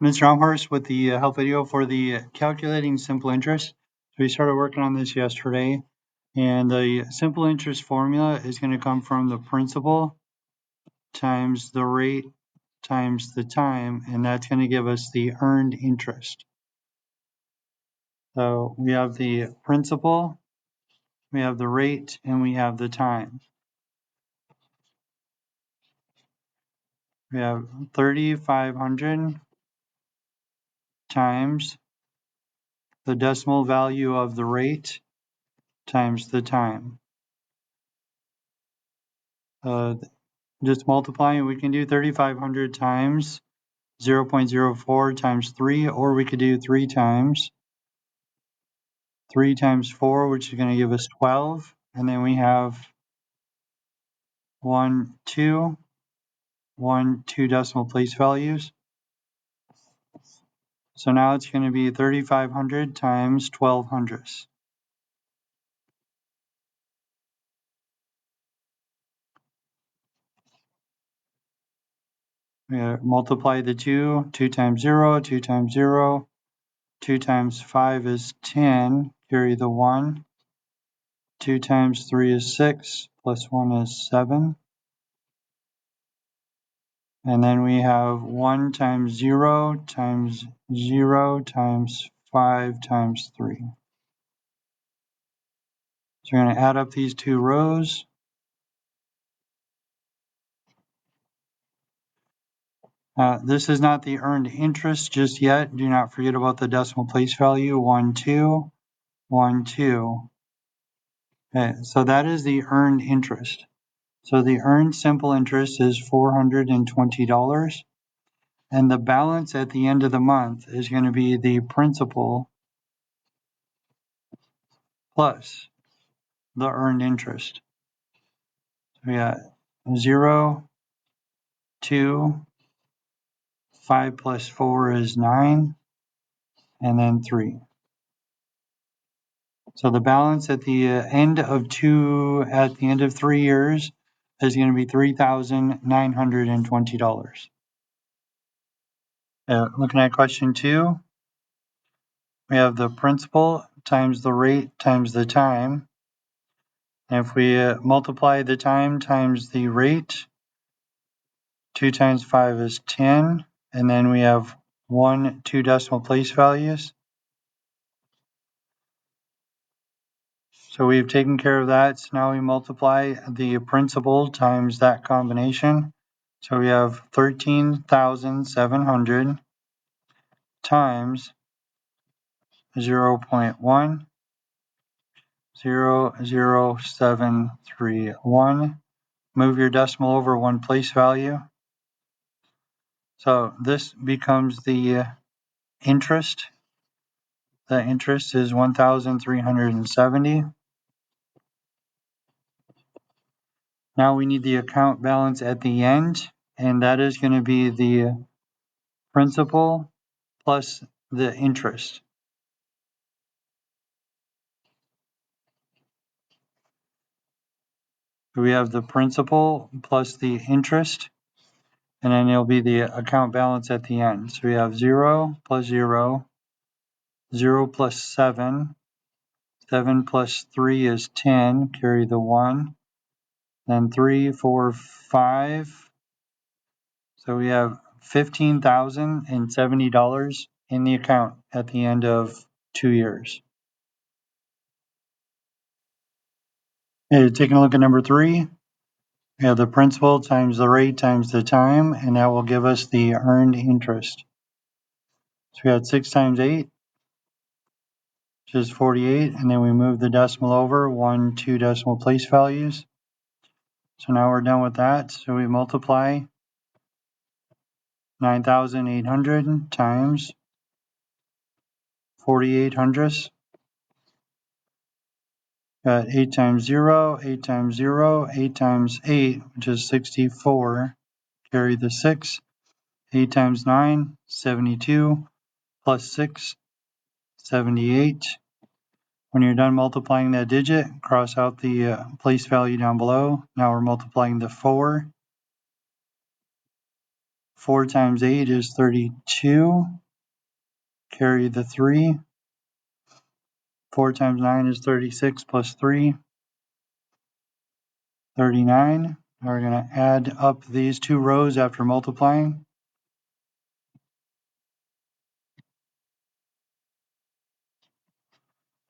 Mr. Elmhorst with the help video for the calculating simple interest. So we started working on this yesterday, and the simple interest formula is going to come from the principal times the rate times the time, and that's going to give us the earned interest. So we have the principal, we have the rate, and we have the time. We have 3,500 times the decimal value of the rate times the time. Just multiplying, we can do 3,500 times 0.04 times 3, or we could do 3 times 4, which is going to give us 12. And then we have 1, 2 decimal place values. So now it's going to be 3,500 times 12 hundredths. We multiply the 2 times 0, 2 times 0, 2 times 5 is 10, carry the 1, 2 times 3 is 6, plus 1 is 7. And then we have 1 times 0 times 0 times 5 times 3. So we're going to add up these two rows. This is not the earned interest just yet. Do not forget about the decimal place value, 1, 2, 1, 2. Okay, so that is the earned interest. So the earned simple interest is $420. And the balance at the end of the month is going to be the principal plus the earned interest. So we got 0, 2, 5 plus 4 is 9, and then 3. So the balance at the end of 3 years is going to be $3,920. Looking at question 2, we have the principal times the rate times the time. And if we multiply the time times the rate, 2 times 5 is 10, and then we have 1, 2 decimal place values. So we've taken care of that. So now we multiply the principal times that combination. So we have 13,700 times 0.100731. Move your decimal over one place value. So this becomes the interest. The interest is 1,370. Now we need the account balance at the end, and that is going to be the principal plus the interest. We have the principal plus the interest, and then it'll be the account balance at the end. So we have 0 plus 0, 0 plus 7, 7 plus 3 is 10, carry the 1, then 3, 4, 5. So we have $15,070 in the account at the end of 2 years. Okay, taking a look at number 3, we have the principal times the rate times the time, and that will give us the earned interest. So we had 6 times 8, which is 48, and then we move the decimal over 1, 2 decimal place values. So now we're done with that. So we multiply 9,800 times 48 hundredths. Got 8 times 0, 8 times 0, 8 times 8, which is 64. Carry the 6. 8 times 9, 72. Plus 6, 78. When you're done multiplying that digit, cross out the place value down below. Now we're multiplying the 4. 4 times 8 is 32. Carry the 3. 4 times 9 is 36 plus 3. 39. Now we're going to add up these two rows after multiplying.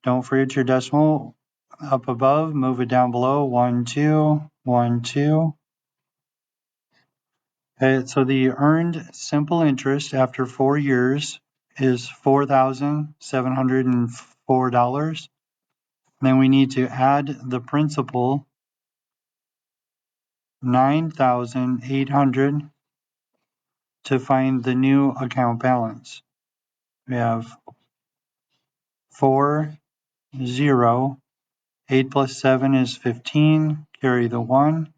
Don't forget your decimal up above, move it down below. 1, 2, 1, 2. Okay, so the earned simple interest after 4 years is $4,704. Then we need to add the principal, $9,800, to find the new account balance. We have 4, 0. 8 plus 7 is 15. Carry the 1.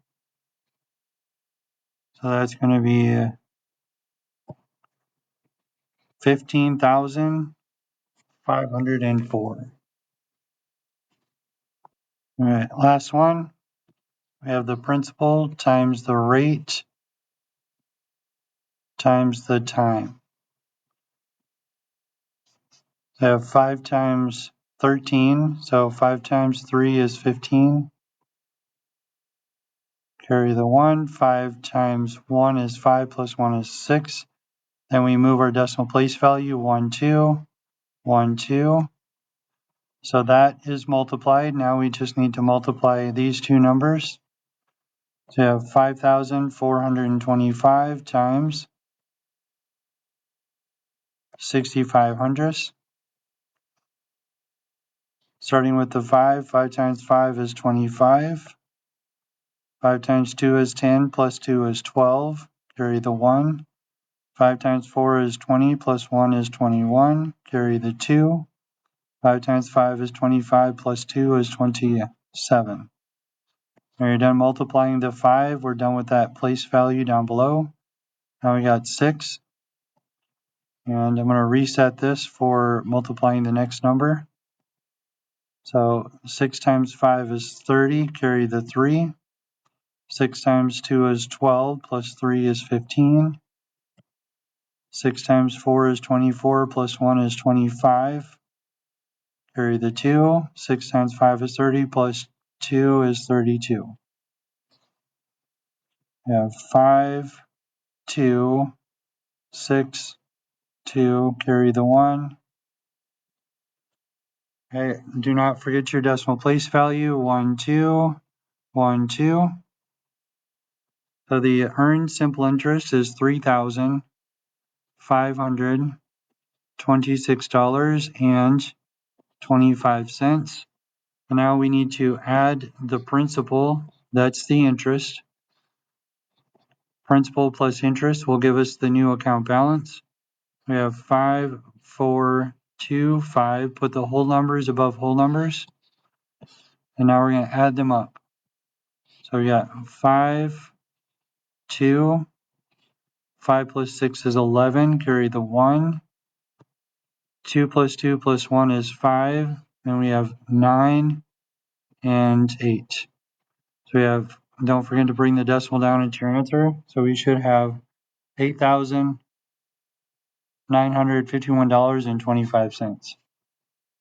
So that's going to be 15,504. All right, last one. We have the principal times the rate times the time. So I have 5 times 13, so 5 times 3 is 15. Carry the 1. 5 times 1 is 5 plus 1 is 6. Then we move our decimal place value, 1, 2, 1, 2. So that is multiplied. Now we just need to multiply these two numbers. So you have 5,425 times 65 hundredths. Starting with the 5, 5 times 5 is 25. 5 times 2 is 10, plus 2 is 12. Carry the 1. 5 times 4 is 20, plus 1 is 21. Carry the 2. 5 times 5 is 25, plus 2 is 27. When you're done multiplying the 5, we're done with that place value down below. Now we got 6. And I'm going to reset this for multiplying the next number. So 6 times 5 is 30, carry the 3. 6 times 2 is 12, plus 3 is 15. 6 times 4 is 24, plus 1 is 25. Carry the 2. 6 times 5 is 30, plus 2 is 32. We have 5, 2, 6, 2, carry the 1. Okay, do not forget your decimal place value, 1, 2, 1, 2. So the earned simple interest is $3,526.25. And now we need to add the principal, that's the interest. Principal plus interest will give us the new account balance. We have 5,425. Put the whole numbers above whole numbers. And now we're going to add them up. So we got 5, 2, 5 plus 6 is 11. Carry the 1. 2 plus 2 plus 1 is 5. And we have 9 and 8. So we have, don't forget to bring the decimal down into your answer. So we should have $8,951.25.